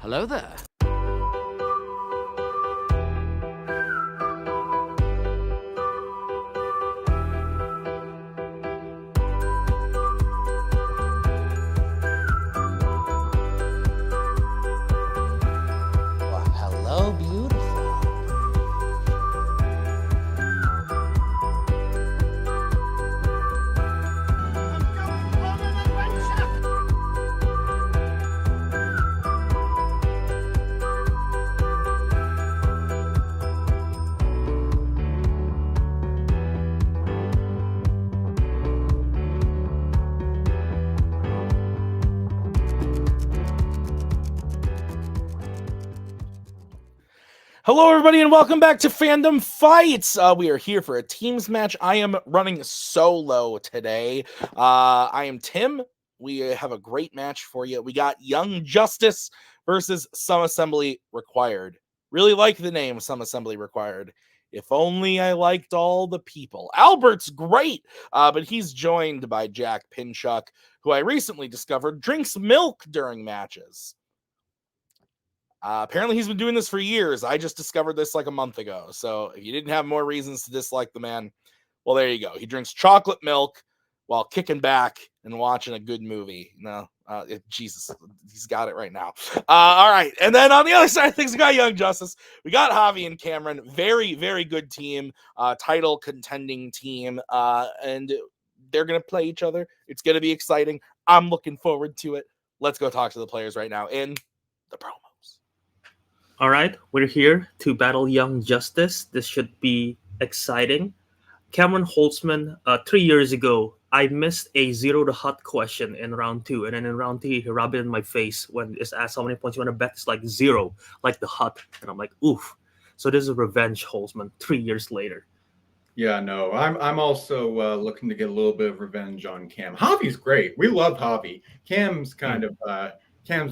Hello there. Hello, beautiful. Hello, everybody, and welcome back to Fandom Fights. We are here for a teams match. I am running solo today. I am Tim. We have a great match for you. We got Young Justice versus Some Assembly Required. Really like the name Some Assembly Required. If only I liked all the people. Albert's great, but he's joined by Jack Pinchuk, who I recently discovered drinks milk during matches. Apparently he's been doing this for years. I just discovered this like a month ago. So if you didn't have more reasons to dislike the man, well, there you go. He drinks chocolate milk while kicking back and watching a good movie. No, Jesus, he's got it right now. All right. And then on the other side of things, we got Young Justice. We got Javi and Cameron. Very, very good team. Title contending team. And they're going to play each other. It's going to be exciting. I'm looking forward to it. Let's go talk to the players right now in the promo. All right, we're here to battle Young Justice. This should be exciting. Cameron Holtzman, 3 years ago, I missed a 0 to hut question in round 2. And then in round 3, he rubbed it in my face when it's asked how many points you want to bet. It's like 0, like the hut. And I'm like, oof. So this is revenge, Holtzman, 3 years later. Yeah, no, I'm also looking to get a little bit of revenge on Cam. Javi's great. We love Javi. Cam's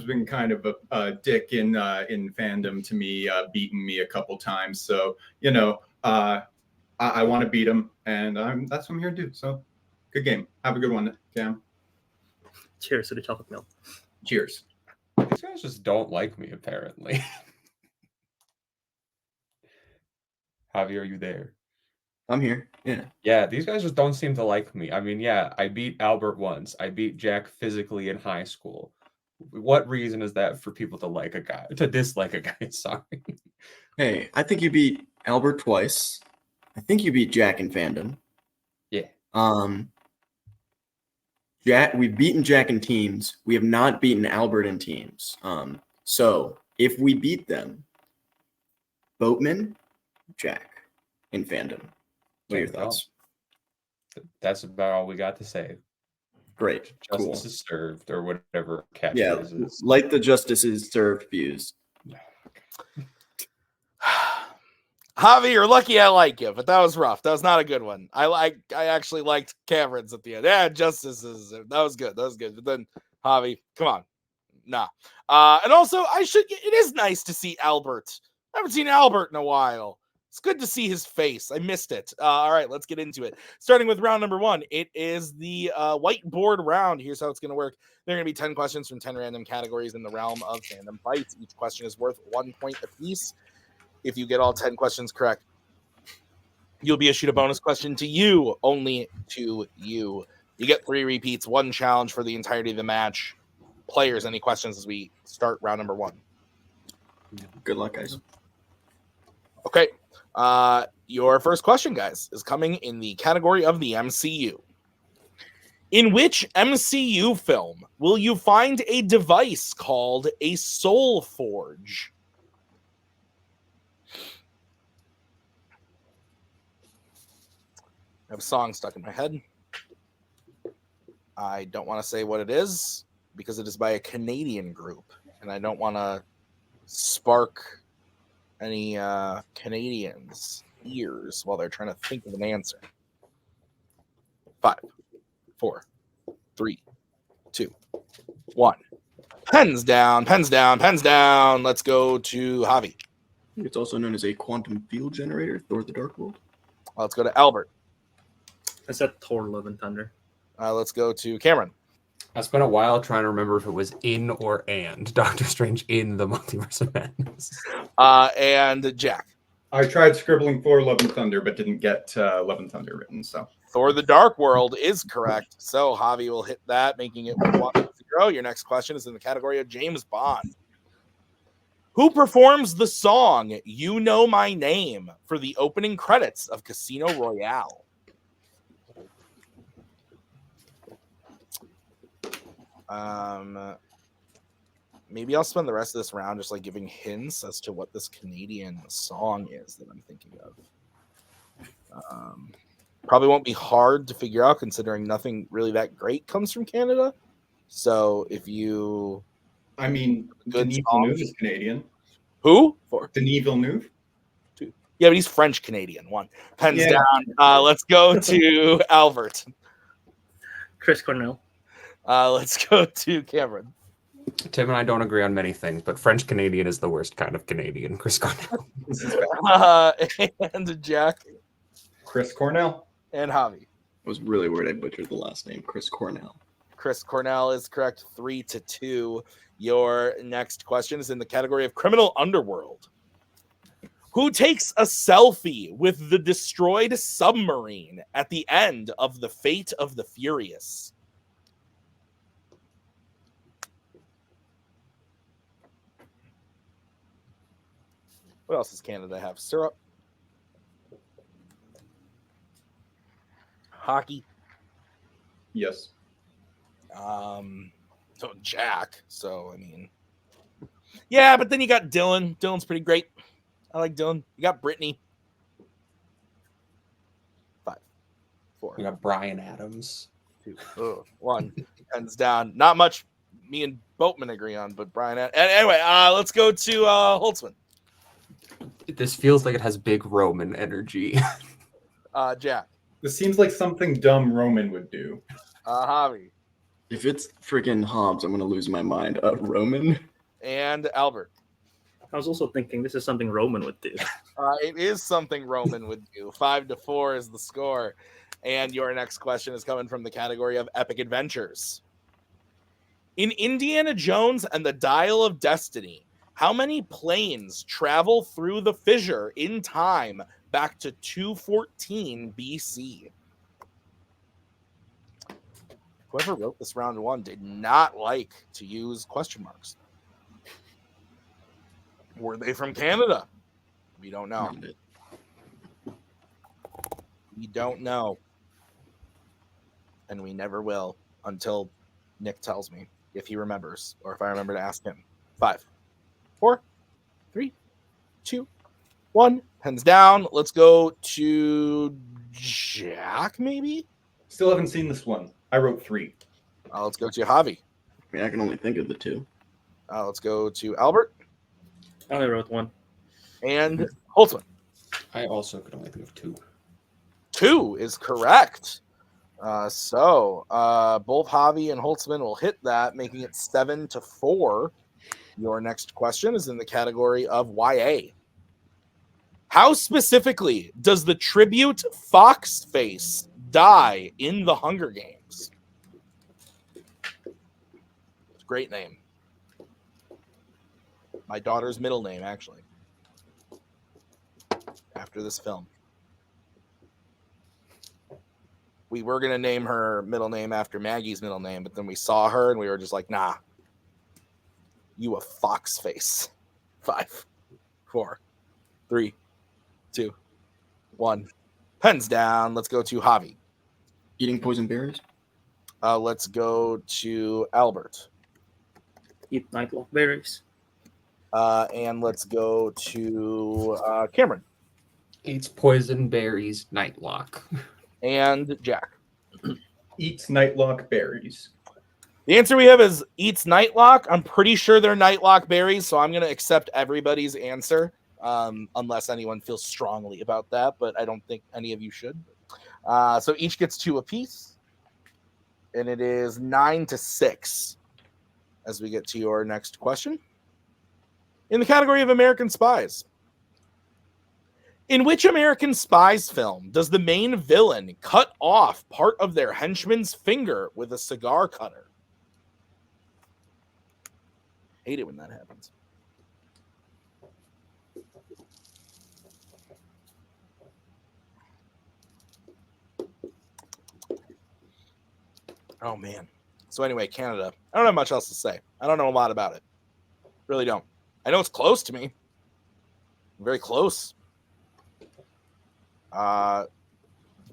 been kind of a dick in fandom to me, beating me a couple times. So, I want to beat him, and that's what I'm here to do. So, good game. Have a good one, Cam. Cheers to the chocolate milk. Cheers. These guys just don't like me, apparently. Javi, are you there? I'm here. Yeah. Yeah, these guys just don't seem to like me. I mean, yeah, I beat Albert once. I beat Jack physically in high school. What reason is that for people to dislike a guy? Sorry. Hey, I think you beat Albert twice. I think you beat Jack in Fandom. Yeah. We've beaten Jack in teams. We have not beaten Albert in teams. So if we beat them, Boatman, Jack in Fandom. What are your thoughts? That's about all we got to say. Great. Justice is served, or whatever catchphrase is. Like the justice is served views. Javi, you're lucky I like you, but that was rough. That was not a good one. I actually liked Cameron's at the end. Yeah, Justice is that was good. That was good. But then Javi, come on. Nah. And also it is nice to see Albert. I haven't seen Albert in a while. It's good to see his face. I missed it. All right, let's get into it. Starting with round number 1. It is the whiteboard round. Here's how it's going to work. There are going to be 10 questions from 10 random categories in the realm of Fandom Fights. Each question is worth 1 point apiece. If you get all 10 questions correct, you'll be issued a bonus question to you, only to you. You get 3 repeats, 1 challenge for the entirety of the match. Players, any questions as we start round number 1? Good luck, guys. Okay. Your first question, guys, is coming in the category of the MCU. In which MCU film will you find a device called a Soul Forge? I have a song stuck in my head. I don't want to say what it is because it is by a Canadian group, and I don't want to spark any Canadians' ears while they're trying to think of an answer. 5, 4, 3, 2, 1. Pens down, pens down, pens down. Let's go to Javi. It's also known as a quantum field generator, Thor the Dark World. Let's go to Albert. I said Thor Love and Thunder. Let's go to Cameron. I spent a while trying to remember if it was in or and Doctor Strange in the Multiverse of Madness. And Jack. I tried scribbling Thor: Love and Thunder, but didn't get Love and Thunder written. So Thor: The Dark World is correct. So Javi will hit that, making it 1-0. Your next question is in the category of James Bond. Who performs the song "You Know My Name" for the opening credits of Casino Royale? Maybe I'll spend the rest of this round just like giving hints as to what this Canadian song is that I'm thinking of. Probably won't be hard to figure out considering nothing really that great comes from Canada. So if you, I mean, Good Denis song. Villeneuve is Canadian. who for? Denis Villeneuve. Yeah, but he's French Canadian. One pens Yeah. down. Let's go to Albert. Chris Cornell. Let's go to Cameron. Tim and I don't agree on many things, but French Canadian is the worst kind of Canadian. Chris Cornell. This is bad. And Jack Chris Cornell. and Javi. I was really worried I butchered the last name, Chris Cornell. Chris Cornell is correct. 3-2. Your next question is in the category of criminal underworld. Who takes a selfie with the destroyed submarine at the end of The Fate of the Furious? What else does Canada have? Syrup? Hockey? Yes. So Jack. So, I mean. Yeah, but then you got Dylan. Dylan's pretty great. I like Dylan. You got Brittany. 5, 4, We got Brian Adams. 2, 1. Hands down. Not much me and Boatman agree on, but Brian. Anyway, let's go to Holtzman. This feels like it has big Roman energy. Jack. This seems like something dumb Roman would do. Javi. If it's freaking Hobbs, I'm gonna lose my mind. Roman. And Albert. I was also thinking this is something Roman would do. It is something Roman would do. 5-4 is the score. And your next question is coming from the category of epic adventures. In Indiana Jones and the Dial of Destiny, how many planes travel through the fissure in time back to 214 BC? Whoever wrote this round one did not like to use question marks. Were they from Canada? We don't know. We don't know. And we never will until Nick tells me if he remembers or if I remember to ask him. 5, 4, 3, 2, 1. Pens down. Let's go to Jack, maybe? Still haven't seen this one. I wrote 3. Let's go to Javi. I mean, I can only think of the 2. Let's go to Albert I only wrote 1. and Holtzman. I also could only think of 2. 2 is correct. So both Javi and Holtzman will hit that, making it 7-4. Your next question is in the category of YA. How specifically does the tribute Foxface die in the Hunger Games? It's a great name. My daughter's middle name, actually. After this film. We were going to name her middle name after Maggie's middle name, but then we saw her and we were just like, nah. You a fox face. 5, 4, 3, 2, 1. Pens down. Let's go to Javi. Eating poison berries? Let's go to Albert. Eat nightlock berries. And let's go to Cameron. Eats poison berries, nightlock. And Jack. Eats nightlock berries. The answer we have is eats nightlock. I'm pretty sure they're nightlock berries, so I'm going to accept everybody's answer, unless anyone feels strongly about that, but I don't think any of you should. So each gets 2 apiece, and it is 9-6 as we get to your next question. In the category of American Spies. In which American Spies film does the main villain cut off part of their henchman's finger with a cigar cutter? Hate it when that happens. Oh, man. So anyway, Canada. I don't have much else to say. I don't know a lot about it. Really don't. I know it's close to me. Very close. But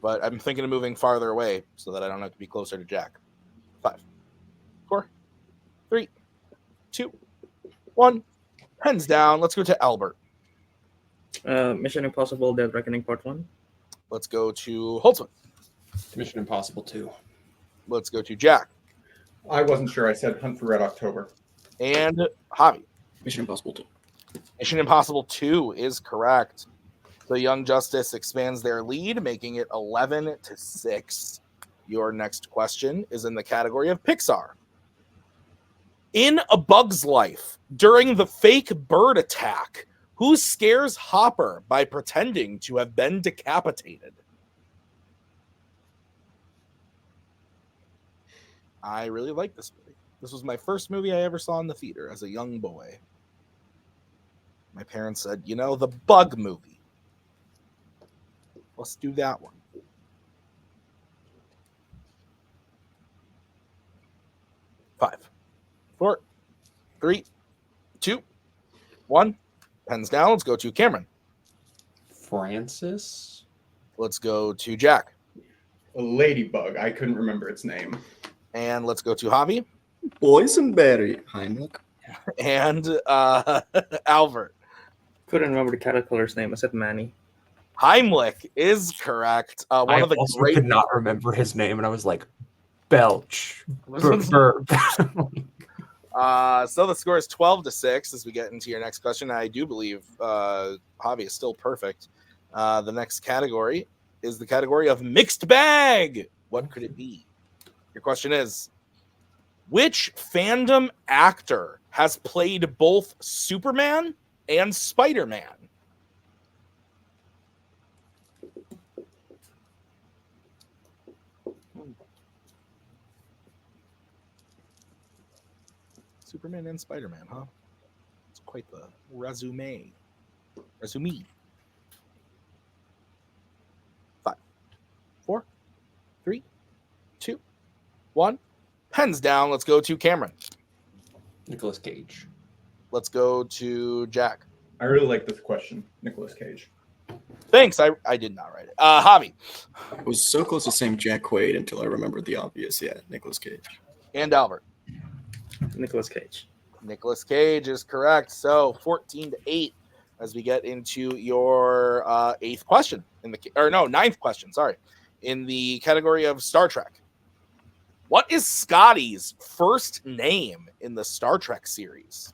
I'm thinking of moving farther away so that I don't have to be closer to Jack. 5, 4, 3, 2, 1. Pens down. Let's go to Albert. Mission Impossible: Dead Reckoning Part 1. Let's go to Holtzman. Mission Impossible 2. Let's go to Jack. I wasn't sure. I said Hunt for Red October. And Javi. Mission Impossible 2. Mission Impossible 2 is correct. So Young Justice expands their lead, making it 11-6. Your next question is in the category of Pixar. In A Bug's Life, during the fake bird attack, who scares Hopper by pretending to have been decapitated? I really like this movie. This was my first movie I ever saw in the theater as a young boy. My parents said, you know, the Bug movie. Let's do that one. Five, 4, 3, 2, 1. Pens down. Let's go to Cameron. Francis? Let's go to Jack. A ladybug. I couldn't remember its name. And let's go to Javi. Boysenberry. Heimlich. And Albert. Couldn't remember the caterpillar's name. I said Manny. Heimlich is correct. One I of the also great. could not remember his name, and I was like, belch. So Burp. the score is 12-6 as we get into your next question. I do believe Javi is still perfect. The next category is the category of mixed bag. What could it be? Your question is, which fandom actor has played both Superman and Spider-Man? Superman and Spider-Man, huh? It's quite the resume. 5, 4, 3, 2, 1. Pens down. Let's go to Cameron. Nicolas Cage. Let's go to Jack. I really like this question. Nicolas Cage. Thanks. I did not write it. Javi. I was so close to saying Jack Quaid until I remembered the obvious. Yeah, Nicolas Cage. And Albert. Nicolas Cage. Nicolas Cage is correct. So 14-8 as we get into your ninth question. Sorry, in the category of Star Trek. What is Scotty's first name in the Star Trek series?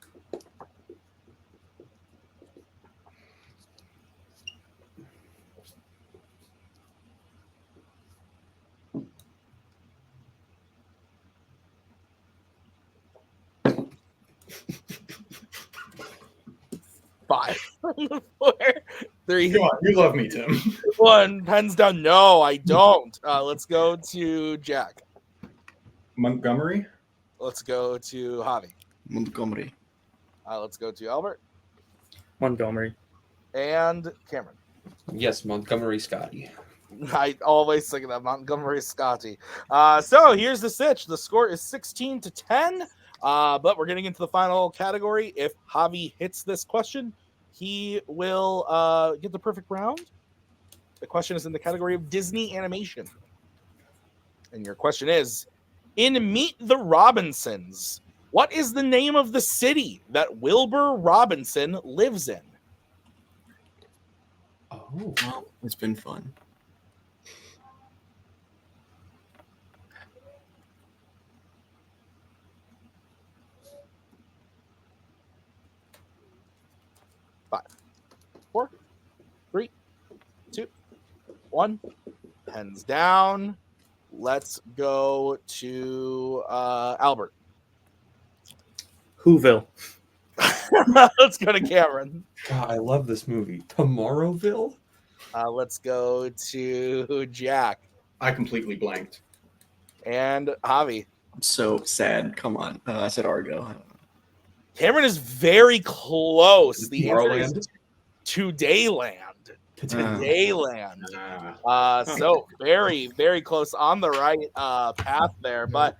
Five, 4, 3, Come on, you love me, Tim. 1. Pens down. No, I don't. Let's go to Jack. Montgomery? Let's go to Javi. Montgomery. Let's go to Albert Montgomery. and Cameron. Yes, Montgomery Scotty. I always think of that Montgomery Scotty. So here's the sitch. The score is 16-10. But we're getting into the final category. If Javi hits this question, he will get the perfect round. The question is in the category of Disney animation. And your question is, in Meet the Robinsons, what is the name of the city that Wilbur Robinson lives in? Oh. Well, it's been fun. Five, 4, 3, 2, 1. Pens down. Let's go to Albert. Whoville. Let's go to Cameron. God, I love this movie. Tomorrowville? Let's go to Jack I completely blanked. and Javi. I'm so sad. Come on. I said Argo. I don't know. Cameron is very close. The answer is Tomorrowland? Todayland. Todayland. Ah. So very, very close on the right path there. But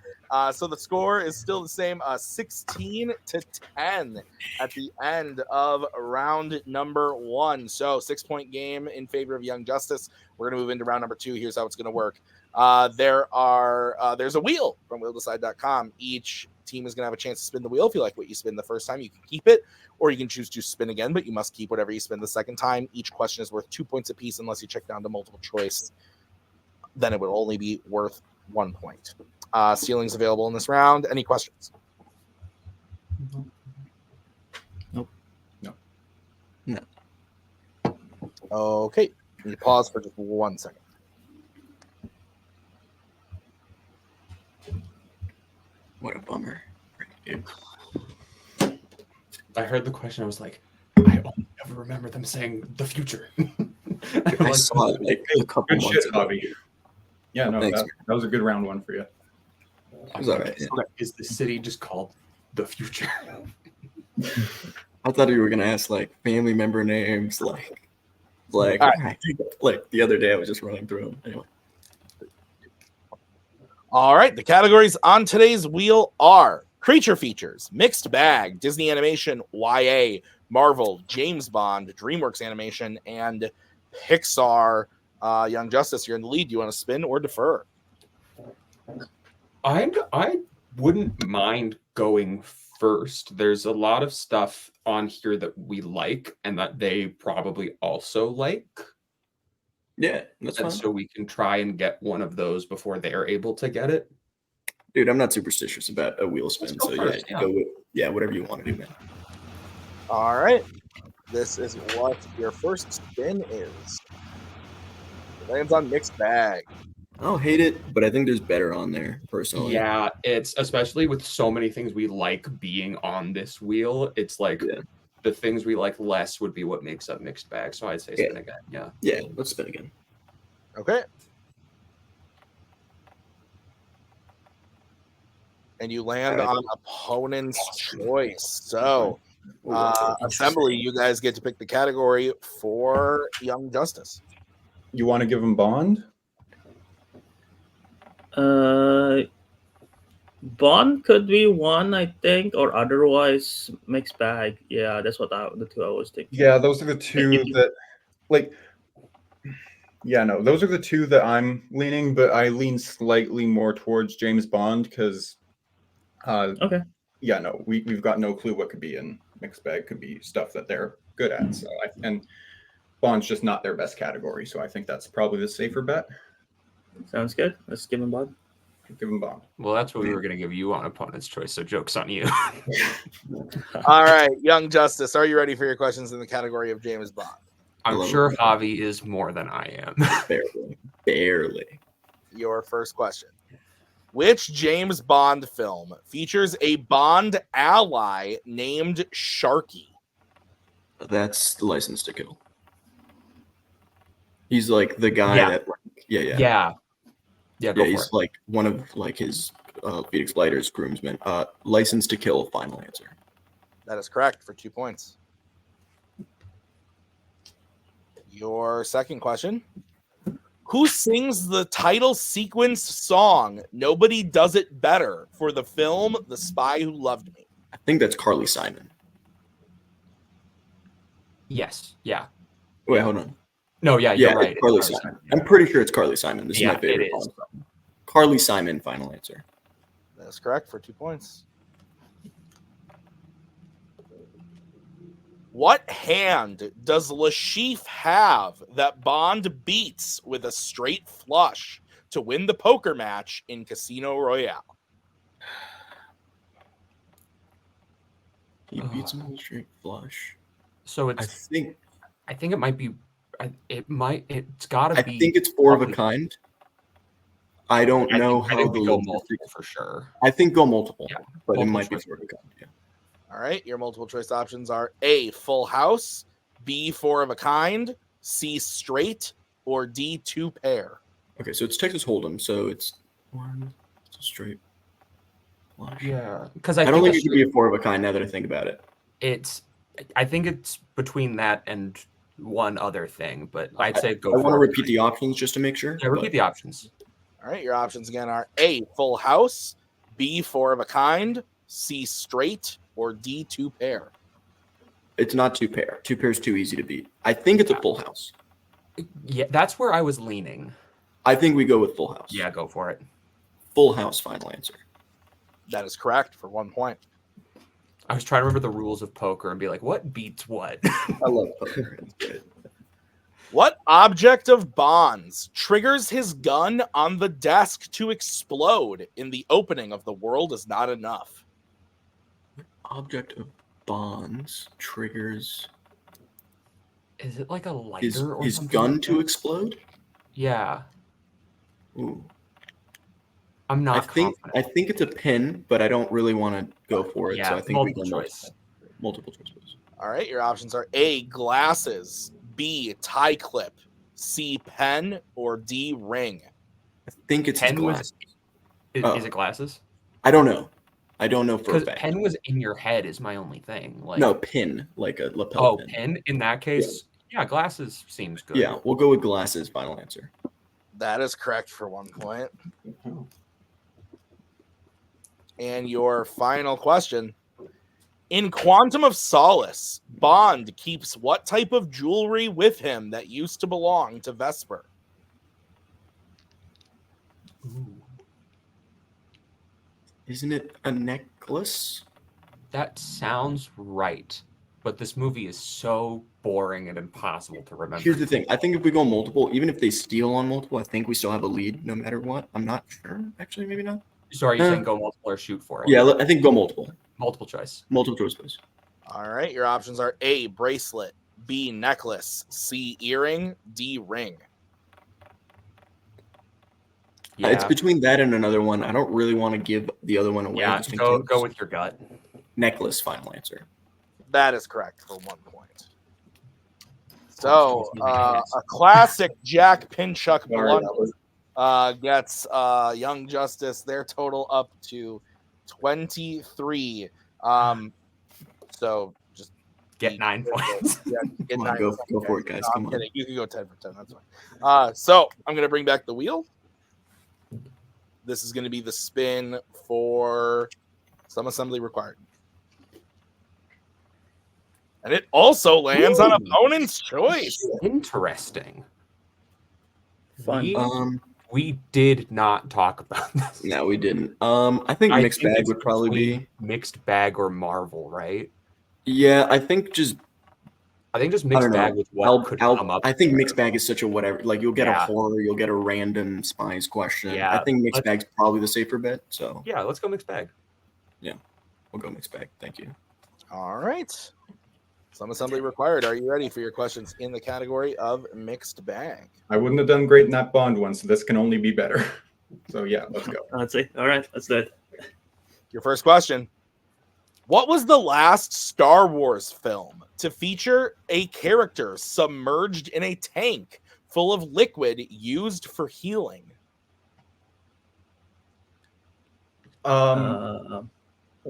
so the score is still the same, 16-10 at the end of round number 1. So 6-point game in favor of Young Justice. We're going to move into round number 2. Here's how it's going to work. There's a wheel from wheeldecide.com. Each team is going to have a chance to spin the wheel. If you like what you spin the first time, you can keep it, or you can choose to spin again, but you must keep whatever you spin the second time. Each question is worth 2 points apiece unless you check down to multiple choice. Then it would only be worth 1 point. Ceilings available in this round. Any questions? Nope. No. Okay. You pause for just 1 second. What a bummer. Dude. I heard the question. I was like, I only ever remember them saying the future. I saw it like a couple Good months shit, ago. Javi. Yeah, no, Thanks, that was a good round 1 for you. It was all right, yeah. Is the city just called the future? I thought you were gonna ask like family member names, like All right. I think, like the other day I was just running through them. Anyway, All right. The categories on today's wheel are creature features, mixed bag, Disney animation, YA, Marvel, James Bond, DreamWorks animation, and Pixar. Young Justice, you're in the lead. Do you want to spin or defer? I wouldn't mind going first. There's a lot of stuff on here that we like and that they probably also like. yeah, that's And fine. so we can try and get one of those before they're able to get it. Dude, I'm not superstitious about a wheel spin, go so first, yeah, yeah. go with whatever you want to do, man. All right. This is what your first spin is. It lands on mixed bag. I don't hate it, but I think there's better on there personally. Yeah, it's especially with so many things we like being on this wheel. It's like Yeah. the things we like less would be what makes up mixed bag. So I'd say spin again. Yeah. Yeah, let's spin again. Okay. And you land All right. on opponent's choice. So, Interesting. Assembly, you guys get to pick the category for Young Justice. You want to give him Bond? Bond could be one, I think, or otherwise mixed bag. Yeah, that's what the two I was thinking. Yeah, those are the two you- that, like, yeah, no, those are the two that I'm leaning, but I lean slightly more towards James Bond because, Okay. yeah, no, we've got no clue what could be in mixed bag. Could be stuff that they're good at. So, and Bond's just not their best category. So I think that's probably the safer bet. Sounds good. Let's give him Bond. Give him Bond. Well, that's what we were going to give you on opponent's choice. So joke's on you. All right, Young Justice, are you ready for your questions in the category of James Bond? I'm sure Javi is more than I am. Barely. Your first question. Which James Bond film features a Bond ally named Sharky? That's the License to Kill. He's like the guy Yeah. that, like, yeah. Yeah, go Yeah, for he's it. like one of like his Felix Leiter's groomsmen. License to Kill, final answer. That is correct for 2 points. Your second question. Who sings the title sequence song Nobody Does It Better for the film The Spy Who Loved Me? I think that's Carly Simon. Yes. Yeah. Wait, hold on. No, yeah, Yeah, you're right. it's Carly It's Simon. I'm pretty sure it's Carly Simon. This is Yeah, my favorite it is. Bond song. Carly Simon, final answer. That is correct for 2 points. What hand does Lashif have that Bond beats with a straight flush to win the poker match in Casino Royale? He beats him with a straight flush. So I think it might be. It's got to I be. think it's four of a probably- kind. I don't know I how think the we go logistics- multiple for sure. I think go multiple, Yeah, but it multiple might be choice. four of a kind. Yeah. All right, your multiple choice options are A, full house, B, four of a kind, C, straight, or D, two pair. Okay, so it's Texas Hold'em, so it's one, it's a straight Flush. Yeah, because I I don't think think it could be a 4 of a kind now that I think about it. I think it's between that and one other thing, but I'd say go I want to for it. repeat the options just to make sure. Yeah, repeat the options. All right, your options again are A, full house, B, 4 of a kind, C, straight, or D, 2 pair. It's not 2 pair. 2 pair is too easy to beat. I think it's a full house. Yeah, that's where I was leaning. I think we go with full house. Yeah, go for it. Full house, final answer. That is correct for 1 point. I was trying to remember the rules of poker and be like, what beats what? I love poker. It's good. What object of Bond's triggers his gun on the desk to explode in the opening of The World Is Not Enough? Object of Bonds triggers Is it like a lighter or his something? gun like to that? explode? Yeah, Ooh. I'm not confident. I think it's a pin, but I don't really want to go for it. Yeah, So I think we go multiple choice. multiple choices. All right, your options are A, glasses, B, tie clip, C, pen, or D, ring. I think it's his Pen was. glass. Is Oh. it glasses? I don't know. I don't know for a Because fact. pen was in your head is my only thing. Like No, pin, like a lapel Oh, pin. pen. In that case, yeah, glasses seems good. Yeah, we'll go with glasses, final answer. That is correct for 1 point. And your final question. In Quantum of Solace, Bond keeps what type of jewelry with him that used to belong to Vesper? Ooh, Isn't it a necklace? that sounds right. But this movie is so boring and impossible to remember. Here's the thing. I think if we go multiple, even if they steal on multiple, I think we still have a lead no matter what. I'm not sure. Actually, maybe not. So are you saying go multiple or shoot for it? Yeah, I think go multiple. Multiple choice. Multiple choice, please. All right, your options are A, bracelet, B, necklace, C, earring, D, ring. Yeah. It's between that and another one. I don't really want to give the other one away. Yeah, just in go case. with your gut. Necklace, final answer. That is correct for 1 point. So, a classic Jack Pinchuk Sorry, blunder gets Young Justice their total up to 23. So just Get 9 points. Yeah, get Come on, 9 go points. for it, guys. No, I'm Come on. kidding. You can go 10 for 10. That's fine. So I'm going to bring back the wheel. This is going to be the spin for some assembly required. And it also lands on opponent's choice. Interesting. Fun. We did not talk about this. No, we didn't. I think I mixed think bag it's would probably be. between mixed bag or Marvel, right? Yeah, I think just I think just I mixed don't know. bag with what could come up. I think there. mixed bag is such a whatever. Like you'll get a Yeah. horror, you'll get a random spies question. Yeah, I think mixed let's- bag's probably the safer bet. So Yeah, let's go mixed bag. we'll go mixed bag. Thank you. All right. Some assembly required. Are you ready for your questions in the category of mixed bag? I wouldn't have done great in that Bond one, so this can only be better. So yeah, let's go. Let's see. All right, let's do it. Your first question. What was the last Star Wars film to feature a character submerged in a tank full of liquid used for healing?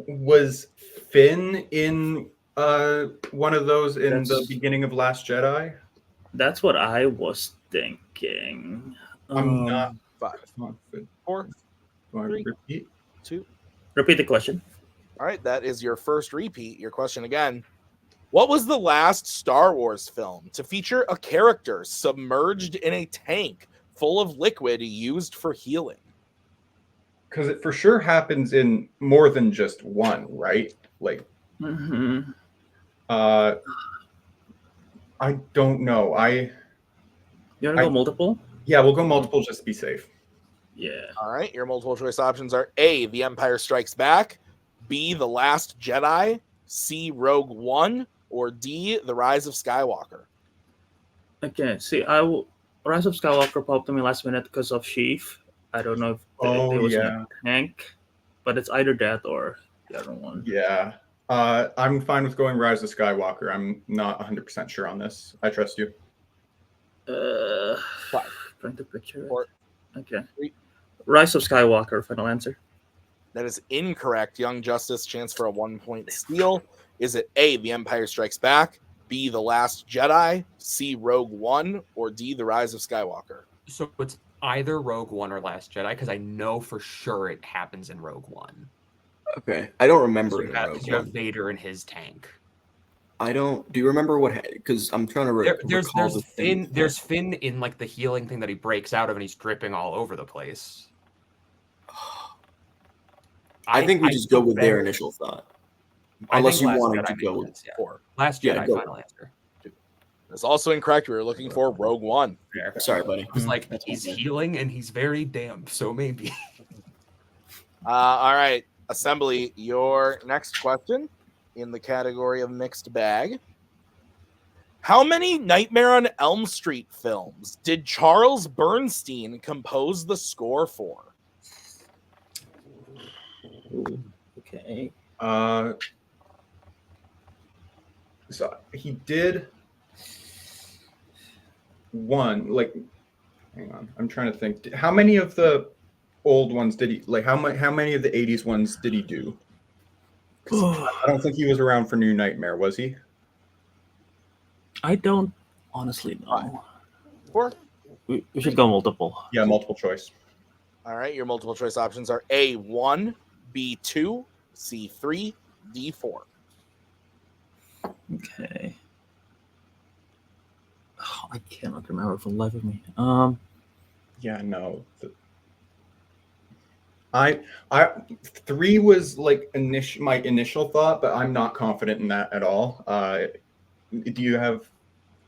Was Finn in one of those in the That's- beginning of Last Jedi? That's what I was thinking. I'm not. 5, Come on, Finn. 4, Do I 3. repeat? 2. Repeat the question. All right, that is your first repeat. Your question again. What was the last Star Wars film to feature a character submerged in a tank full of liquid used for healing? Because it for sure happens in more than just one, right? Like, Mm-hmm. I don't know. You want to go multiple? Yeah, we'll go multiple just to be safe. Yeah. All right, your multiple choice options are A, The Empire Strikes Back, B, The Last Jedi, C, Rogue One, or D, The Rise of Skywalker. Okay. See, Rise of Skywalker popped to me last minute because of Sheaf. I don't know if Oh, it was in yeah. a tank, but it's either that or the other one. Yeah. I'm fine with going Rise of Skywalker. I'm not 100% sure on this. I trust you. Five. Trying to picture it. 4. Okay. 3. Rise of Skywalker, final answer. That is incorrect. Young Justice, chance for a 1-point steal. Is it A, The Empire Strikes Back, B, The Last Jedi, C, Rogue One, or D, The Rise of Skywalker? So it's either Rogue One or Last Jedi, because I know for sure it happens in Rogue One. Okay, I don't remember it in Because Rogue you have One. Vader in his tank. I don't. Do you remember what? Because I'm trying to recall the thing. There's Finn in like the healing thing that he breaks out of, and he's dripping all over the place. I think we just go with their bet- initial thought. I Unless think you Last wanted Jedi to makes go sense, yeah. 4. Last Yeah, Jedi, go. final answer. That's also incorrect. We were looking for Rogue One. Sorry, buddy. It was like That's he's my bad. healing and he's very damp, so maybe. All right, Assembly, your next question in the category of mixed bag. How many Nightmare on Elm Street films did Charles Bernstein compose the score for? Okay. So he did one. Like, hang on, I'm trying to think. How many of the old ones did he like? How many of the '80s ones did he do? 'Cause I don't think he was around for New Nightmare, was he? I don't honestly know. 4. We should go multiple. Yeah, multiple choice. All right, your multiple choice options are A1, B2, C3, D4. Okay. Oh, I cannot remember for the life of me. Yeah, no. I 3 was like my initial thought, but I'm not confident in that at all. Do you have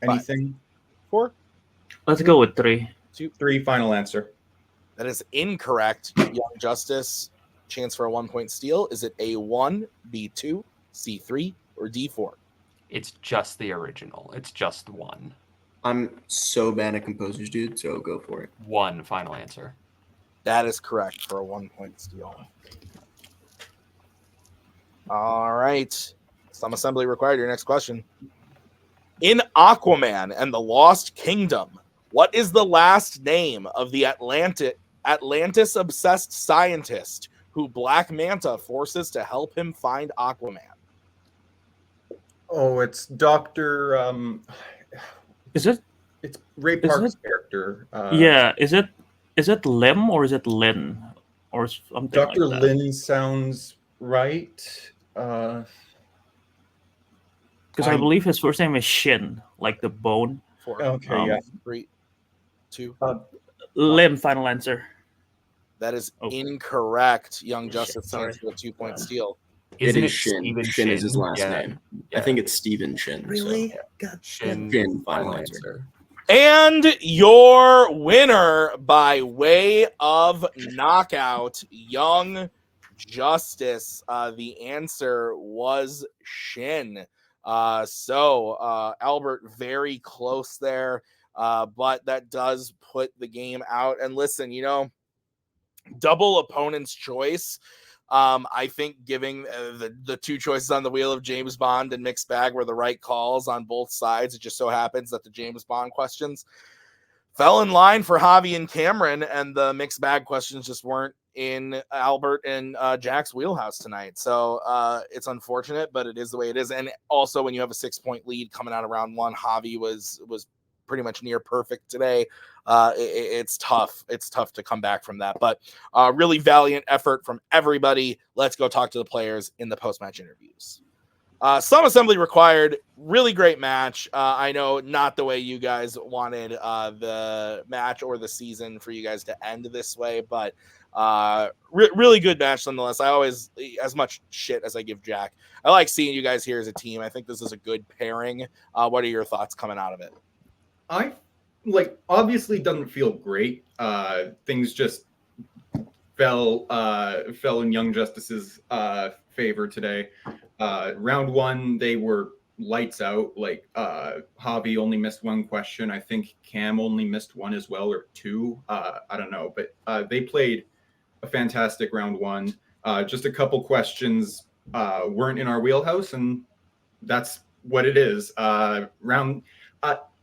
anything? 4. Let's go with 3. 3, final answer. That is incorrect. Young Justice, chance for a 1-point steal. Is it A1, B2, C3, or D4? It's just the original. It's just one. I'm so bad at composers, dude. So go for it. One final answer. That is correct for a 1-point steal. All right. Some assembly required. Your next question. In Aquaman and the Lost Kingdom, what is the last name of the Atlantis-obsessed scientist who Black Manta forces to help him find Aquaman? Oh, it's Dr. Is it? It's Ray Is Park's it- character. Yeah. Is it Lim or is it Lin or something Dr. like that? Lin sounds right. Because I I'm- believe his first name is Shin, like the bone. 4, Okay, yeah. 3, 2. Lim, final answer. That is Oh. incorrect. Young Shit, Justice, sorry. chance for a 2-point steal. Isn't it it is Shin. Steven Shin is his last Yeah, name. yeah. I think it's Steven Shin. So. God. Shin, Shin, final final answer. And your winner by way of knockout, Young Justice. The answer was Shin. Albert, very close there, but that does put the game out. And listen, double opponent's choice. I think giving the 2 choices on the wheel of James Bond and mixed bag were the right calls on both sides. It just so happens that the James Bond questions fell in line for Javi and Cameron, and the mixed bag questions just weren't in Albert and Jack's wheelhouse tonight. So it's unfortunate, but it is the way it is. And also, when you have a 6-point lead coming out of round 1, Javi was pretty much near perfect today. It's tough. It's tough to come back from that, but really valiant effort from everybody. Let's go talk to the players in the post-match interviews. Some assembly required. Really great match. I know not the way you guys wanted the match or the season for you guys to end this way, but really good match nonetheless. I always, as much shit as I give Jack, I like seeing you guys here as a team. I think this is a good pairing. What are your thoughts coming out of it? Obviously doesn't feel great. Things just fell in Young Justice's favor today. Round 1, they were lights out. Javi only missed 1 question. I think Cam only missed 1 as well, or 2. I don't know, but they played a fantastic round 1. Just a couple questions weren't in our wheelhouse, and that's what it is.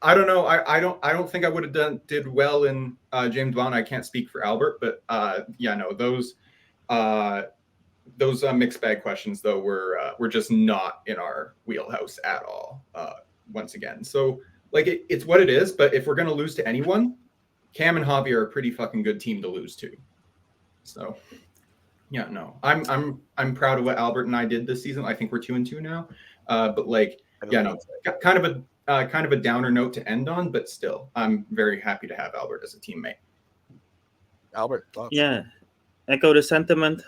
I don't know. I don't think I would have did well in James Bond. I can't speak for Albert, but those those mixed bag questions though were just not in our wheelhouse at all. Once again, so like it's what it is. But if we're gonna lose to anyone, Cam and Javi are a pretty fucking good team to lose to. So yeah, no, I'm proud of what Albert and I did this season. I think we're 2-2 now. But like, yeah, no, kind of a downer note to end on, but still, I'm very happy to have Albert as a teammate. Albert, thoughts? Yeah, echo the sentiment.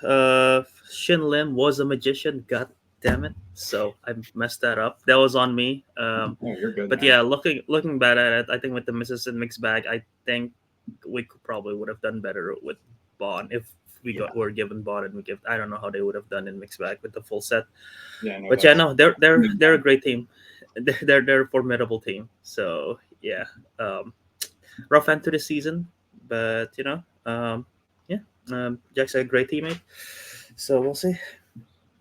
Shin Lim was a magician. God damn it! So I messed that up. That was on me. Oh, you're good. But man. yeah, looking back at it, I think with the misses and mixed bag, I think we probably would have done better with Bond if we were given Bond and we give. I don't know how they would have done in mixed bag with the full set. Yeah, no, But yeah, no, they're a great team. They're a formidable team. So yeah, rough end to the season, but you know, Jack's a great teammate. So we'll see.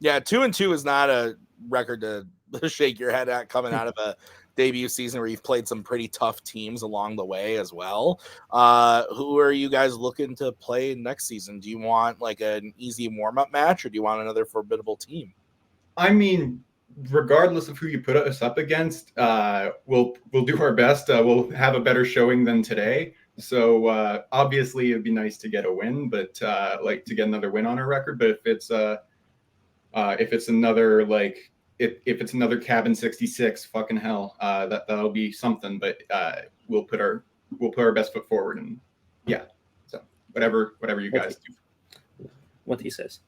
Yeah, 2-2 is not a record to shake your head at coming out of a debut season where you've played some pretty tough teams along the way as well. Who are you guys looking to play next season? Do you want like an easy warm-up match, or do you want another formidable team? I mean, regardless of who you put us up against, we'll do our best. We'll have a better showing than today. So obviously, it'd be nice to get a win, but like to get another win on our record. But if it's another like if it's another cabin 66, fucking hell, that'll be something. But we'll put our best foot forward, and yeah. So whatever you guys do. What he says.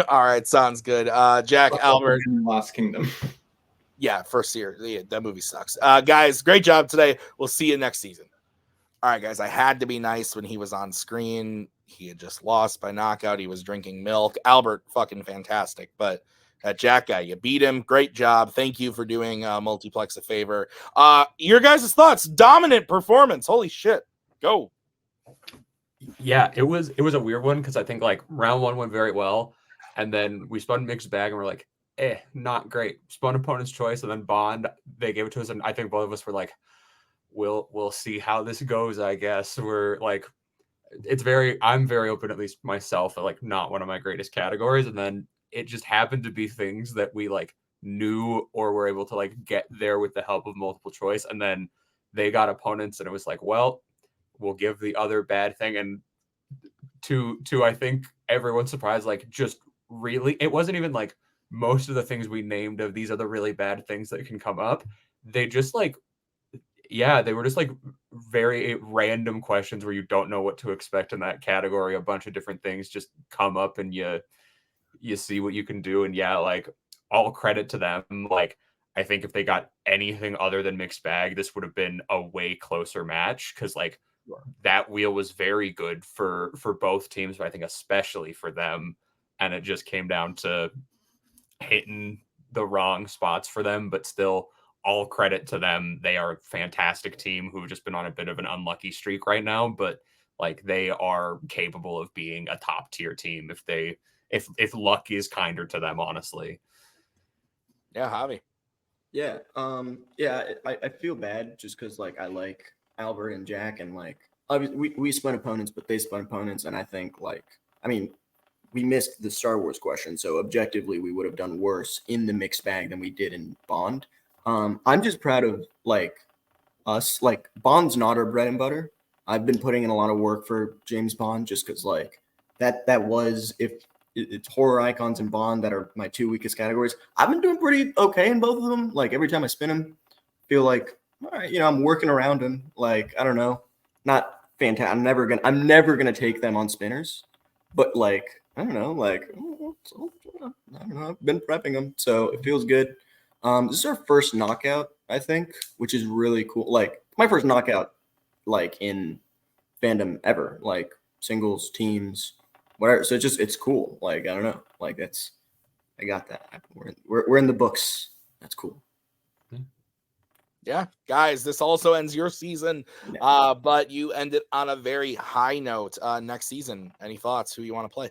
All right, sounds good. Jack, Albert, Lost Kingdom. Yeah, first year. Yeah, that movie sucks. Guys, great job today. We'll see you next season. All right, guys, I had to be nice when he was on screen. He had just lost by knockout. He was drinking milk. Albert, fucking fantastic. But that Jack guy, you beat him. Great job. Thank you for doing Multiplex a favor. Your guys' thoughts. Dominant performance. Holy shit. Go. Yeah, it was a weird one because I think like round one went very well. And then we spun mixed bag and we're like, not great. Spun opponent's choice, and then Bond, they gave it to us, and I think both of us were like, we'll see how this goes, I guess. We're like, I'm very open, at least myself, at like not one of my greatest categories. And then it just happened to be things that we like knew or were able to like get there with the help of multiple choice. And then they got opponents and it was like, well, we'll give the other bad thing. And to I think everyone's surprised, like just really, it wasn't even like most of the things we named of these are the really bad things that can come up. They just like, yeah, they were just like very random questions where you don't know what to expect in that category. A bunch of different things just come up and you see what you can do. And yeah, like all credit to them. Like I think if they got anything other than mixed bag, this would have been a way closer match, because like that wheel was very good for both teams, but I think especially for them. And it just came down to hitting the wrong spots for them, but still all credit to them. They are a fantastic team who've just been on a bit of an unlucky streak right now, but like they are capable of being a top tier team if luck is kinder to them, honestly. Yeah, Javi. Yeah. I feel bad just because like I like Albert and Jack, and like obviously we spun opponents, but they spun opponents, and I think like we missed the Star Wars question, so objectively we would have done worse in the mixed bag than we did in Bond. I'm just proud of like us. Like Bond's not our bread and butter. I've been putting in a lot of work for James Bond just because like that was, if it's horror icons and Bond that are my two weakest categories. I've been doing pretty okay in both of them. Like every time I spin them, feel like all right, I'm working around them. Like I don't know, not fantastic. I'm never gonna take them on spinners, but like I don't know, like I don't know. I've been prepping them, so it feels good. This is our first knockout, I think, which is really cool. Like my first knockout, like in fandom ever, like singles, teams, whatever. So it's cool. Like I don't know, like I got that. We're in the books. That's cool. Yeah, guys, this also ends your season, but you ended on a very high note. Next season, any thoughts? Who you want to play?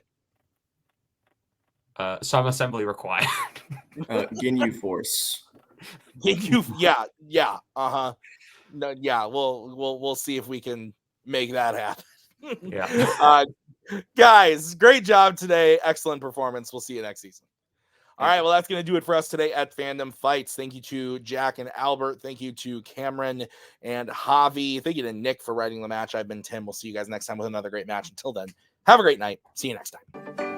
Some assembly required. Ginyu Force. Yeah. No, yeah. We'll see if we can make that happen. Yeah. Guys, great job today. Excellent performance. We'll see you next season. All right, well, that's going to do it for us today at Fandom Fights. Thank you to Jack and Albert. Thank you to Cameron and Javi. Thank you to Nick for writing the match. I've been Tim. We'll see you guys next time with another great match. Until then, have a great night. See you next time.